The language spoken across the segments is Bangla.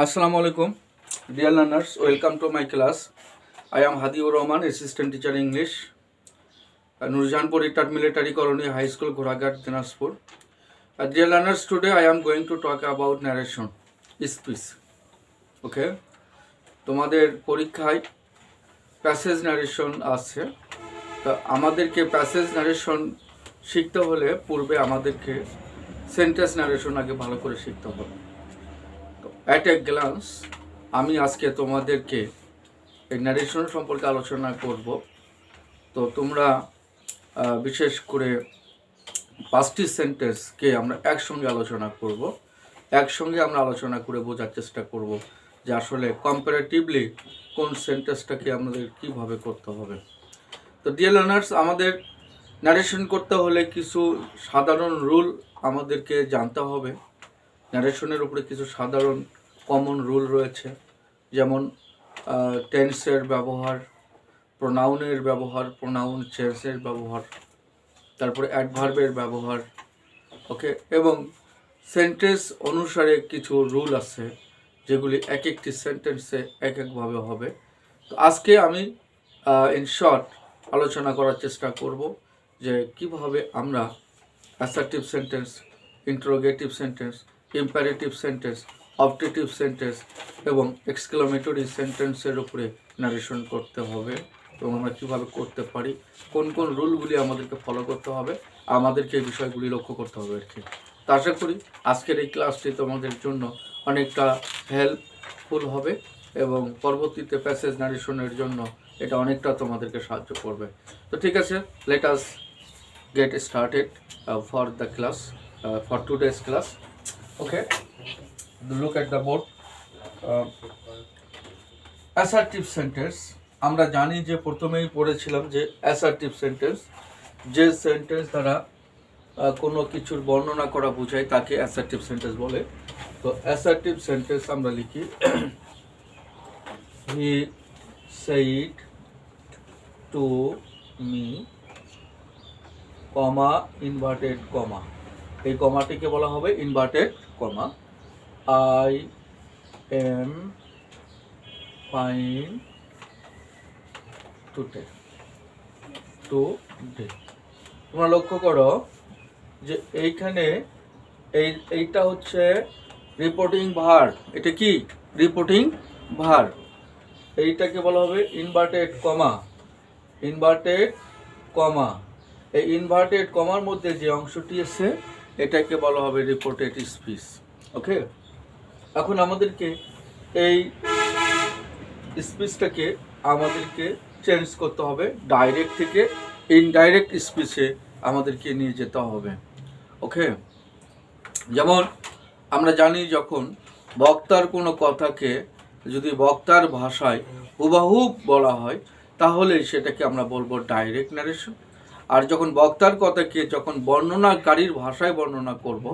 Assalamu alaikum, dear learners. Welcome to my class. I am Hadiur Rahman, Assistant Teacher English, Nurjanpur Itat Military Colony High School, Goragat, Dinaspur. Dear learners, today I am going to talk about narration, speech. Okay? তোমাদের পরীক্ষায় প্যাসেজ ন্যারেশন আসছে। তো আমাদেরকে প্যাসেজ ন্যারেশন শিখতে হলে পূর্বে আমাদেরকে সেন্টেন্স ন্যারেশন আগে ভালো করে শিখতে হবে। তো অ্যাট এ গ্লান্স আমি আজকে তোমাদেরকে এই ন্যারেশন সম্পর্কে আলোচনা করব। তো তোমরা বিশেষ করে 5টি সেন্টেন্সকে আমরা একসঙ্গে আলোচনা করব। একসঙ্গে আমরা আলোচনা করে বোঝার চেষ্টা করব যে আসলে কম্পারেটিভলি কোন সেন্টেন্সটাকে আমাদের কীভাবে করতে হবে। তো ডিয়ার লার্নার্স, আমাদের ন্যারেশন করতে হলে কিছু সাধারণ রুল আমাদেরকে জানতে হবে। ন্যারেশনের উপরে কিছু সাধারণ কমন রুল রয়েছে, যেমন টেন্সের ব্যবহার, প্রোনাউনের ব্যবহার, প্রোনাউন চেঞ্জের ব্যবহার, তারপরে অ্যাডভার্বের ব্যবহার, ওকে, এবং সেন্টেন্স অনুসারে কিছু রুল আছে যেগুলি এক একটি সেন্টেন্সে এক একভাবে হবে। তো আজকে আমি ইন শর্ট আলোচনা করার চেষ্টা করব যে কিভাবে আমরা assertive sentence, interrogative sentence, imperative sentence, objective sentence এবং এক্সক্লামেটরি সেন্টেন্সের উপরে ন্যারেশন করতে হবে এবং আমরা কীভাবে করতে পারি, কোন কোন রুলগুলি আমাদেরকে ফলো করতে হবে, আমাদেরকে এই বিষয়গুলি লক্ষ্য করতে হবে আর কি। তো আশা করি আজকের এই ক্লাসটি তোমাদের জন্য অনেকটা হেল্পফুল হবে এবং পরবর্তীতে প্যাসেজ ন্যারেশনের জন্য এটা অনেকটা তোমাদেরকে সাহায্য করবে। তো ঠিক আছে, let us get started for the class, for today's class. Okay, look at the board. Assertive sentence, আমরা জানি যে প্রথমেই পড়েছিলাম যে অ্যাসার্টিভ সেন্টেন্স, যে সেন্টেন্স দ্বারা কোনো কিছুর বর্ণনা করা বোঝায় তাকে অ্যাসার্টিভ সেন্টেন্স বলে। তো অ্যাসার্টিভ সেন্টেন্স আমরা লিখি হি said to me, comma, inverted কমা, এই কমাটিকে বলা হবে inverted comma. I am fine today, তোমরা লক্ষ্য করো যে এইখানে এইটা হচ্ছে রিপোর্টিং ভার্ব। এটা কি রিপোর্টিং ভার্ব, এইটাকে বলা হবে ইনভার্টেড কমা। ইনভার্টেড কমা, এই ইনভার্টেড কমার মধ্যে যে অংশটি আছে এটাকে বলা হবে রিপোর্টেড স্পিচ। ওকে, এখন আমাদেরকে এই স্পিচটাকে আমাদেরকে চেঞ্জ করতে হবে, ডাইরেক্ট থেকে ইনডাইরেক্ট স্পিচে আমাদেরকে নিয়ে যেতে হবে। ওকে, যেমন আমরা জানি যখন বক্তার কোনো কথাকে যদি বক্তার ভাষায় হুবহু বলা হয় তাহলে সেটাকে আমরা বলবো ডাইরেক্ট ন্যারেশন। আর যখন বক্তার কথাকে যখন বর্ণনাকারীর ভাষায় বর্ণনা করব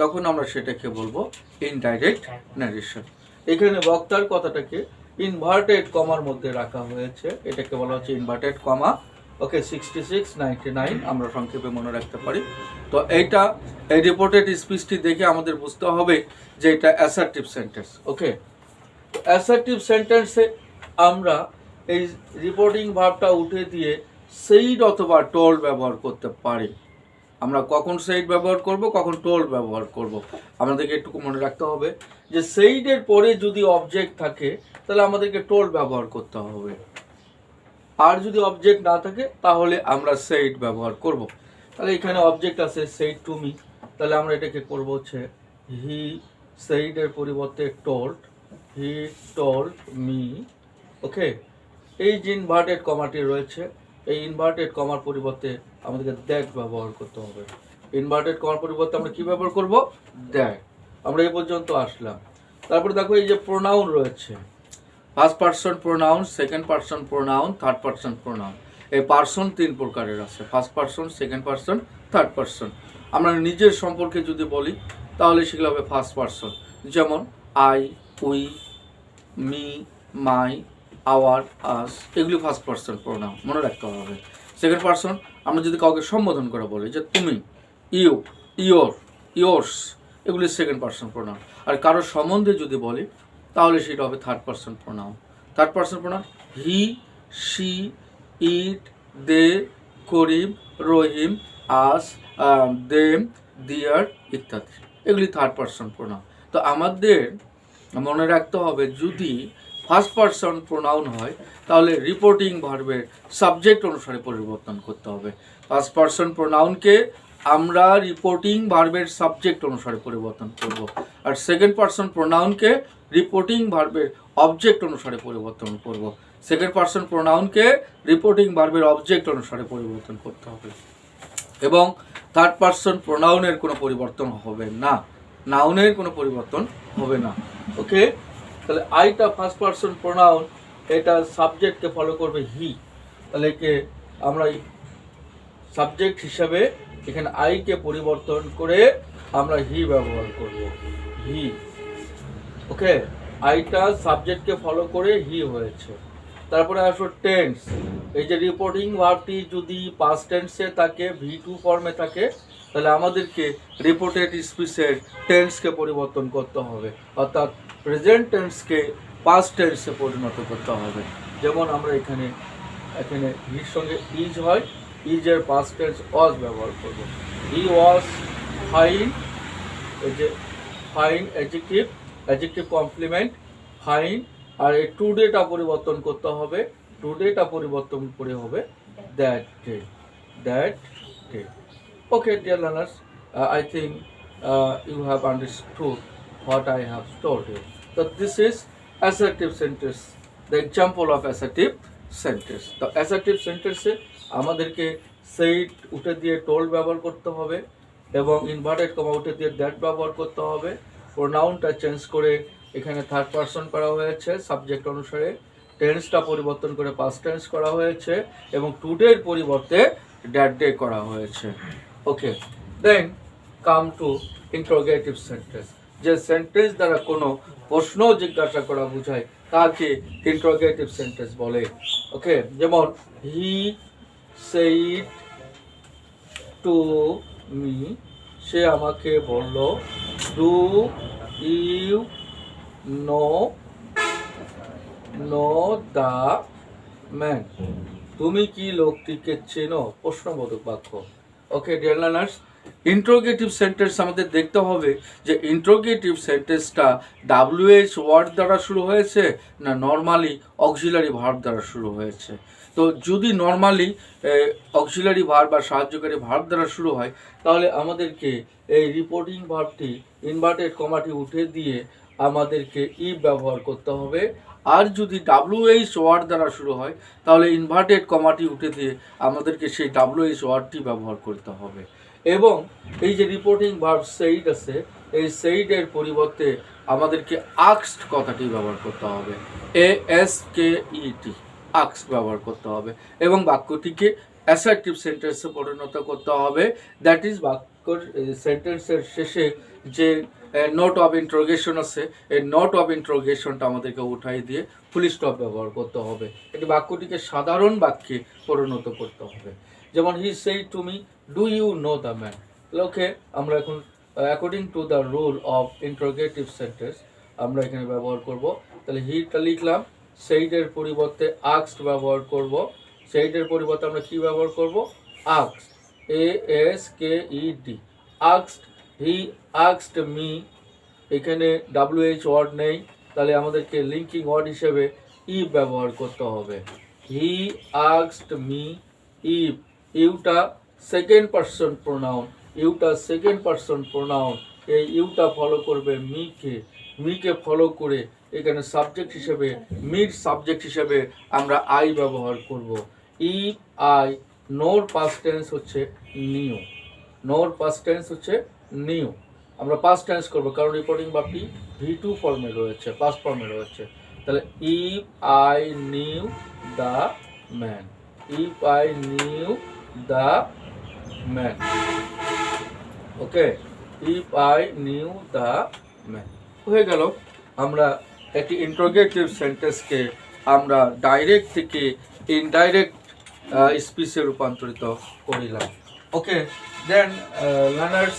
তখন আমরা সেটাকে বলবো ইনডাইরেক্ট ন্যারেশন। এখানে বক্তার কথাটাকে ইনভার্টেড কমার মধ্যে রাখা হয়েছে, এটাকে বলা হচ্ছে ইনভার্টেড কমা। ওকে, 66, 99 আমরা সংক্ষেপে মনে রাখতে পারি। তো এইটা এই রিপোর্টেড স্পিচটি দেখে আমাদের বুঝতে হবে যে এটা অ্যাসার্টিভ সেন্টেন্স। ওকে, অ্যাসার্টিভ সেন্টেন্সে আমরা এই রিপোর্টিং ভার্বটা উঠে দিয়ে সেইড অথবা টোল্ড ব্যবহার করতে পারি। আমরা কখন সেইড ব্যবহার করব, কখন টোল্ড ব্যবহার করব, আমাদেরকে একটু মনে রাখতে হবে যে সেইডের পরে যদি অবজেক্ট থাকে তাহলে আমাদেরকে টোল্ড ব্যবহার করতে হবে, আর যদি অবজেক্ট না থাকে তাহলে আমরা সেইড ব্যবহার করব। তাহলে এখানে অবজেক্ট আছে সেইড টু মি, তাহলে আমরা এটাকে করব হচ্ছে হি সেইডের পরিবর্তে টোল্ড, হি টোল্ড মি। ওকে, এই যে ইনভার্টেড কমাটি রয়েছে এই ইনভার্টেড কমার পরিবর্তে আমাদেরকে দ্যাট ব্যবহার করতে হবে। ইনভার্টেড কমার পরিবর্তে আমরা কি ব্যবহার করব, দ্যাট। আমরা এই পর্যন্ত আসলাম। তারপরে দেখো এই যে প্রোনাউন রয়েছে, first person pronoun, second person pronoun, third person pronoun. এই পারসন 3 প্রকারের আছে, first person, second person, third person. আমরা নিজের সম্পর্কে যদি বলি তাহলে সেগুলো হবে ফার্স্ট পারসন, যেমন I, we, me, my, our, us, এগুলি ফার্স্ট পারসন প্রোনাউন, মনে রাখতে হবে। সেকেন্ড পারসন আমরা যদি কাউকে সম্বোধন করে বলি যে তুমি, ইউ, ইয়োর, ইয়োর্স, এগুলি সেকেন্ড পার্সন প্রোনাউন। আর কারোর সম্বন্ধে যদি বলি তাহলে সেটা হবে third person pronoun. Third person pronoun he, she, it, they, Karim, Rahim, us, them, their ইত্যাদি, এগুলি থার্ড পার্সন প্রোনাউন। তো আমাদের মনে রাখতে হবে যদি ফার্স্ট পার্সন প্রোনাউন হয় তাহলে রিপোর্টিং ভার্বের সাবজেক্ট অনুসারে পরিবর্তন করতে হবে। ফার্স্ট পার্সন প্রোনাউনকে আমরা রিপোর্টিং ভার্বের সাবজেক্ট অনুসারে পরিবর্তন করব, আর সেকেন্ড পার্সন প্রোনাউনকে রিপোর্টিং ভার্বের অবজেক্ট অনুসারে পরিবর্তন করব। সেকেন্ড পার্সন প্রোনাউনকে রিপোর্টিং ভার্বের অবজেক্ট অনুসারে পরিবর্তন করতে হবে, এবং থার্ড পার্সন প্রোনাউনের কোনো পরিবর্তন হবে না, নাউনের কোনো পরিবর্তন হবে না। ওকে, তাহলে আইটা ফার্স্ট পার্সন প্রোনাউন, এটা সাবজেক্টকে ফলো করবে হি, তাহলে একে আমরা সাবজেক্ট হিসাবে এখানে আইকে পরিবর্তন করে আমরা হি ব্যবহার করব, হি। ওকে, আইটা সাবজেক্টকে ফলো করে হি হয়েছে। তারপরে আসো টেন্স। এই যে রিপোর্টিং ভার্বটি যদি পাস্ট টেন্সে থাকে, V2 ফর্মে থাকে, তাহলে আমাদেরকে রিপোর্টেড স্পিচের টেন্সকে পরিবর্তন করতে হবে, অর্থাৎ প্রেজেন্ট টেন্সকে পাস্ট টেন্সে পরিণত করতে হবে। যেমন আমরা এখানে হির সঙ্গে ইজ হয়, ইজের পাস্ট টেন্স ওয়াজ ব্যবহার করব। হি ওয়াজ ফাইন, এই যে ফাইন অ্যাডজেক্টিভ কমপ্লিমেন্ট ফাইন, আর এই টুডেটা পরিবর্তন করতে হবে, টুডেটা পরিবর্তন করে হবে that day. Okay dear learners, I think you have understood what I have told you. So this is assertive sentence, the example of assertive sentence. তো assertive sentence এ আমাদেরকে said উঠে দিয়ে told ব্যবহার করতে হবে, এবং ইনভার্টেড কমা উঠে দিয়ে দ্যাট ব্যবহার করতে হবে। প্রোনাউনটা চেঞ্জ করে এখানে থার্ড পার্সন করা হয়েছে সাবজেক্ট অনুসারে, টেন্সটা পরিবর্তন করে পাস্ট টেন্স করা হয়েছে, এবং টুডের পরিবর্তে দ্যাট ডে করা হয়েছে। ওকে, দেন কাম টু ইন্টারোগেটিভ সেন্টেন্স। যে সেন্টেন্স দ্বারা কোনো প্রশ্ন জিজ্ঞাসা করা বোঝায় তাকে ইন্টারোগেটিভ সেন্টেন্স বলে। ওকে, যেমন হি সেইড টু মি, সে আমাকে বলল, do you know the man, তুমি কি লোকটিকে চেনো? প্রশ্নবোধক বাক্য। Okay dear learners, interrogative sentence আমাদের দেখতে হবে যে ইন্টারোগেটিভ সেন্টেন্সটা WH ওয়ার্ড দ্বারা শুরু হয়েছে না নর্মালি অক্সিলারি ভার্ব দ্বারা শুরু হয়েছে। তো যদি নর্মালি অক্সিলারি ভার্ব বা সাহায্যকারী ভার্ব দ্বারা শুরু হয় তাহলে আমাদেরকে এই রিপোর্টিং ভার্বটি ইনভার্টেড কমাটি উঠে দিয়ে আমাদেরকে ই ব্যবহার করতে হবে। আর যদি WH ওয়ার্ড দ্বারা শুরু হয় তাহলে ইনভার্টেড কমাটি উঠে দিয়ে আমাদেরকে সেই WH ওয়ার্ডটি ব্যবহার করতে হবে। এবং এই যে রিপোর্টিং ভার্ব সেইড আছে, এই সেইডের পরিবর্তে আমাদেরকে আস্কড কথাটি ব্যবহার করতে হবে, ASKED, আস্ক ব্যবহার করতে হবে, এবং বাক্যটিকে অ্যাসার্টিভ সেন্টেন্সে পরিণত করতে হবে। দ্যাট ইজ বাক্যর সেন্টেন্সের শেষে যে নোট অফ ইন্টারোগেশন আছে, এই নোট অফ ইন্টারোগেশনটা আমাদেরকে উঠাই দিয়ে ফুল স্টপ ব্যবহার করতে হবে। এটি বাক্যটিকে সাধারণ বাক্যে পরিণত করতে হবে। যেমন he said to me, do you know the man. Okay, আমরা এখন according to the rule of interrogative sentence আমরা এখানে ব্যবহার করব। তাহলে হিটা লিখলাম, সেইডের পরিবর্তে আস্কড ব্যবহার করব। সেইডের পরিবর্তে আমরা কি ব্যবহার করব? Asked, ASKED, asked. হি আস্কড মি, এখানে WH ওয়ার্ড নেই, তাহলে আমাদেরকে লিঙ্কিং ওয়ার্ড হিসেবে ই ব্যবহার করতে হবে। হি আস্কড মি ইফ, ইউটা সেকেন্ড পার্সন প্রোনাউন, ইউটা সেকেন্ড পার্সন প্রোনাউন, এই ইউটা ফলো করবে মিকে ফলো করে এখানে সাবজেক্ট হিসেবে মিড সাবজেক্ট হিসেবে আমরা আই ব্যবহার করব। ইফ আই, নোর পাস্ট টেন্স হচ্ছে নিউ, নোর পাস্ট টেন্স হচ্ছে নিউ, আমরা পাস্ট টেন্স করবো কারণ রিপোর্টিং ভার্বটি V2 ফর্মে রয়েছে, পাস্ট ফর্মে রয়েছে। তাহলে if I knew the man, if I knew the man. Okay, if I knew the man হয়ে গেল। আমরা একটি ইন্টারোগেটিভ সেন্টেন্সকে আমরা ডাইরেক্ট থেকে ইনডাইরেক্ট স্পিচে রূপান্তরিত করিলাম। Okay, then learners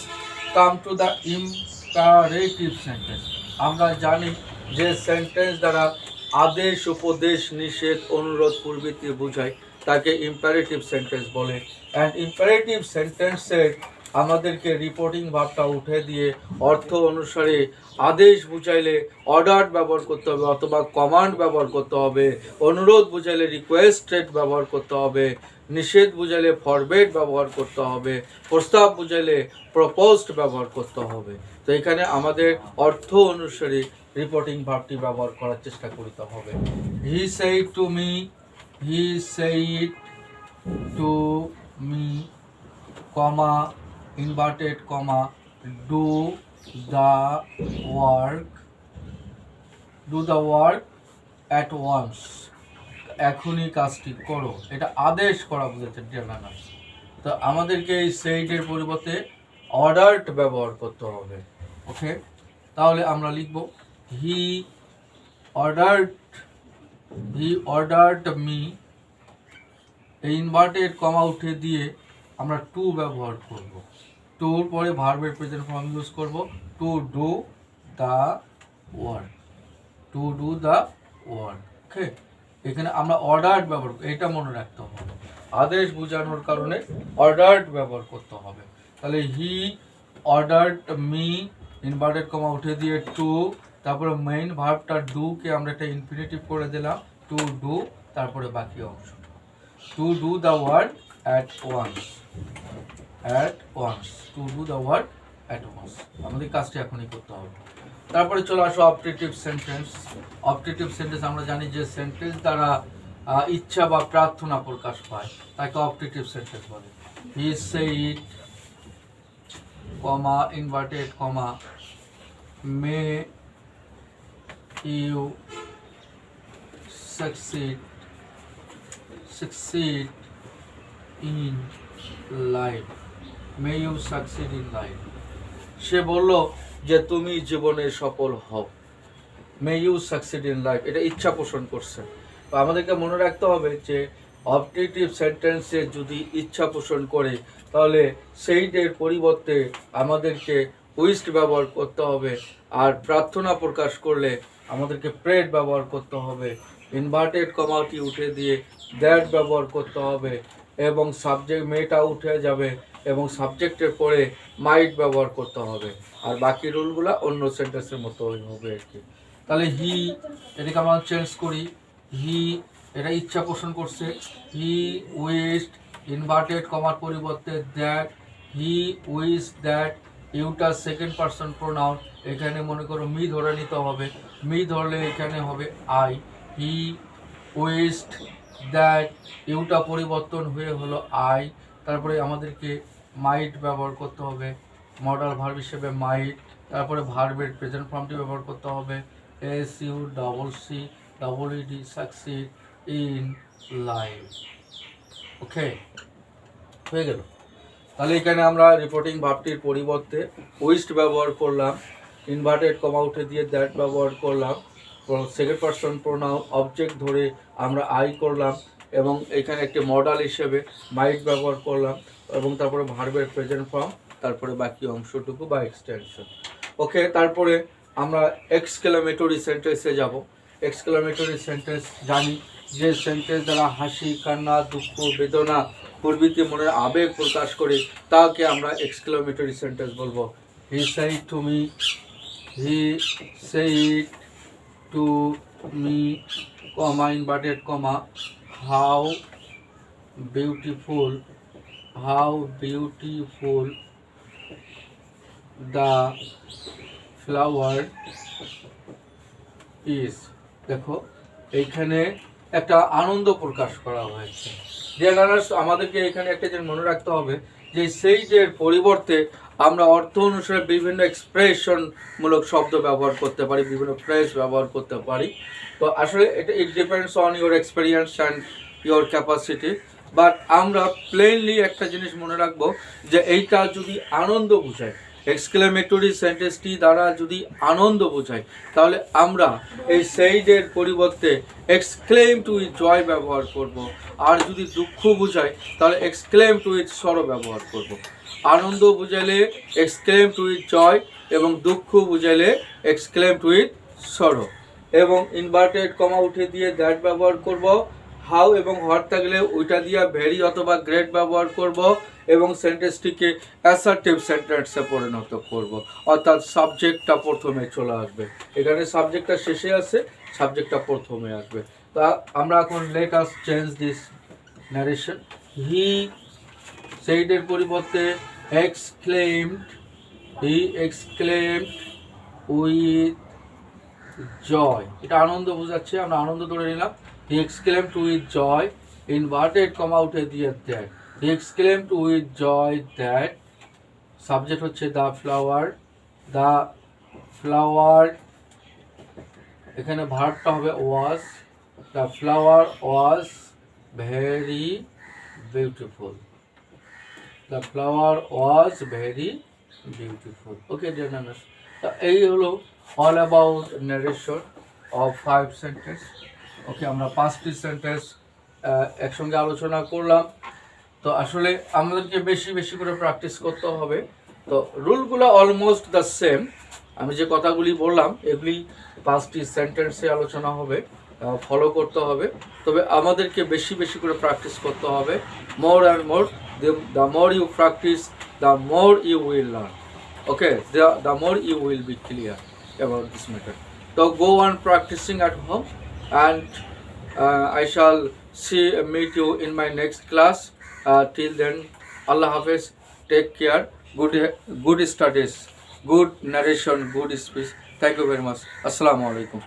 come to the imperative sentence. আমরা জানি যে সেন্টেন্স দ্বারা আদেশ, উপদেশ, নিষেধ, অনুরোধ প্রভৃতি বোঝায় তাকে ইম্পারেটিভ সেন্টেন্স বলে। অ্যান্ড ইম্পারেটিভ সেন্টেন্সের আমাদেরকে রিপোর্টিং ভাবটা উঠে দিয়ে অর্থ অনুসারে আদেশ বুঝাইলে অর্ডার ব্যবহার করতে হবে অথবা কমান্ড ব্যবহার করতে হবে, অনুরোধ বুঝাইলে রিকোয়েস্টেড ব্যবহার করতে হবে, নিষেধ বুঝাইলে ফরবেড ব্যবহার করতে হবে, প্রস্তাব বুঝাইলে প্রপোজড ব্যবহার করতে হবে। তো এখানে আমাদের অর্থ অনুসারে রিপোর্টিং ভার্বটি ব্যবহার করার চেষ্টা করতে হবে। He said to me, he said to me, comma, inverted comma, do the work at once, এখনই কাজটি করো। এটা আদেশ করা বুঝেছে ডিয়ার লার্নার্স। তো আমাদেরকে এই সেইডের পরিবর্তে অর্ডারড ব্যবহার করতে হবে। ওকে, তাহলে আমরা লিখব হি অর্ডারড মি, এই ইনভার্টেড কমা উঠে দিয়ে আমরা টু ব্যবহার করব। টুর পরে ভার্বের প্রেজেন্ট ফর্ম ইউজ করব, to do the work, to do the work. Okay, এখানে আমরা অর্ডার্ড ব্যবহার, এটা মনে রাখতে হবে, আদেশ বোঝানোর কারণে অর্ডার্ড ব্যবহার করতে হবে। তাহলে he ordered me, inverted comma উঠে দিয়ে টু, তারপরে মেইন ভার্বটা ডুকে আমরা একটা ইনফিনিটিভ করে দিলাম, টু ডু, তারপরে বাকি অংশ to do the work at once, to do the work at once. আমাদের কাজটি এখনই করতে হবে। তারপরে চলে আসো অপটেটিভ সেন্টেন্স। অপটেটিভ সেন্টেন্স আমরা জানি যে সেন্টেন্স দ্বারা ইচ্ছা বা প্রার্থনা প্রকাশ পায় তাকে অপটেটিভ সেন্টেন্স বলে। He said, comma, inverted comma, may you succeed in life, may you succeed in life। সে বলল যে তুমি জীবনে সফল হও, may you succeed in life, এটা ইচ্ছা পোষণ করছে। তো আমাদেরকে মনে রাখতে হবে যে অপটেটিভ সেন্টেন্সে যদি ইচ্ছা পোষণ করে তাহলে সেইটের পরিবর্তে আমাদেরকে উইস্ট ব্যবহার করতে হবে, আর প্রার্থনা প্রকাশ করলে আমাদেরকে প্রেড ব্যবহার করতে হবে, ইনভার্টেড কমাটি উঠে দিয়ে দ্যাট ব্যবহার করতে হবে, এবং সাবজেক্ট মেটা উঠে যাবে এবং সাবজেক্টের পরে মাইট ব্যবহার করতে হবে। আর বাকি রুলগুলো অন্য সেন্টেন্সের মতো হবে আর কি। তাহলে হি, এটাকে আমরা চেঞ্জ করি, হি এটা ইচ্ছা পোষণ করছে, হি উইশড, ইনভার্টেড কমার পরিবর্তে দ্যাট, হি উইশ দ্যাট, ইউটা সেকেন্ড পারসন প্রোনাউন, এখানে মনে করো মি ধরে নিতে হবে, মি ধরলে এখানে হবে আই, হি উইশড দ্যাট, ইউটা পরিবর্তন হয়ে হলো আই, তারপরে আমাদেরকে মাইট ব্যবহার করতে হবে, মডাল ভার্ব হিসেবে মাইট, তারপরে ভার্বের প্রেজেন্ট ফর্মটি ব্যবহার করতে হবে, SUCCED, সাকসিড ইন লাইফ। ওকে, হয়ে গেল। তাহলে এখানে আমরা রিপোর্টিং ভার্বটির পরিবর্তে উইস্ট ব্যবহার করলাম, ইনভার্টেড কমা উঠে দিয়ে দ্যাট ব্যবহার করলাম, সেকেন্ড পারসন প্রোনাউন অবজেক্ট ধরে আমরা আই করলাম, এবং এখানে একটি মডাল হিসেবে মাইট ব্যবহার করলাম, এবং তারপরে ভার্বের প্রেজেন্ট ফর্ম, তারপরে বাকি অংশটুকু বা এক্সটেনশন। ওকে, তারপরে আমরা এক্সক্লেমেটরি সেন্টেন্সে যাব। এক্সক্লেমেটরি সেন্টেন্স জানি যে সেন্টেন্স দ্বারা হাসি, কান্না, দুঃখ, বেদনা প্রভৃতি মনের আবেগ প্রকাশ করে তাকে আমরা এক্সক্লেমেটরি সেন্টেন্স বলবো। হি said to me, he said to me, comma, inverted comma, how beautiful the flower is. দেখো এইখানে একটা আনন্দ প্রকাশ করা হয়েছে। ডিয়ার লার্নার্স, আমাদেরকে এখানে একটা জিনিস মনে রাখতে হবে যে সেইটের পরিবর্তে আমরা অর্থ অনুসারে বিভিন্ন এক্সপ্রেশনমূলক শব্দ ব্যবহার করতে পারি, বিভিন্ন ফ্রেজ ব্যবহার করতে পারি। তো আসলে এটা it depends on your experience and your capacity. But আমরা প্লেনলি একটা জিনিস মনে রাখবো যে এইটা যদি আনন্দ বোঝায়, এক্সক্লেমেটরি সেন্টেন্সটি দ্বারা যদি আনন্দ বোঝায় তাহলে আমরা এই সেইডের পরিবর্তে এক্সক্লেম টু উইথ জয় ব্যবহার করব। আর যদি দুঃখ বোঝায় তাহলে এক্সক্লেম টু উইথ সরো ব্যবহার করব। আনন্দ বোঝালে এক্সক্লেম টু উইথ জয়, এবং দুঃখ বুঝাইলে এক্সক্লেমড উইথ সরো, এবং ইনভার্টেড কমা উঠে দিয়ে দ্যাট ব্যবহার করব। হাউ এবং হোয়াট থাকলে ওইটা দিয়ে ভেরি অথবা গ্রেট ব্যবহার করব, এবং সেন্টেন্সটিকে অ্যাসার্টিভ সেন্টেন্সে পরিণত করব, অর্থাৎ সাবজেক্টটা প্রথমে চলে আসবে। এখানে সাবজেক্টটা শেষে আছে, সাবজেক্টটা প্রথমে আসবে। তা আমরা এখন let us change this narration. He সেইডের পরিবর্তে হি এক্সক্লেমড উইথ জয়, এটা আনন্দ বোঝাচ্ছে, আমরা আনন্দ ধরে নিলাম। He exclaimed with joy, inverted comma উঠে দিয়ে that, he exclaimed with joy that, subject হচ্ছে দ্য ফ্লাওয়ার, এখানে ভার্বটা হবে was, the flower was very beautiful, the flower was very beautiful. Okay dear learners, এই হলো all about narration of 5 sentence. Okay, আমরা 5টি সেন্টেন্স একসঙ্গে আলোচনা করলাম। তো আসলে আমাদেরকে বেশি বেশি করে প্র্যাকটিস করতে হবে। তো রুলগুলো অলমোস্ট দ্য সেম, আমি যে কথাগুলি বললাম এগুলি 5টি সেন্টেন্সে আলোচনা হবে, ফলো করতে হবে। তবে আমাদেরকে বেশি বেশি করে প্র্যাকটিস করতে হবে। More and more, the more you practice, the more you will learn. Okay, the more you will be clear about this matter. So go on practicing at home, and I shall meet you in my next class. Till then, Allah Hafiz, take care, good studies, good narration, good speech. Thank you very much. Assalamu alaikum.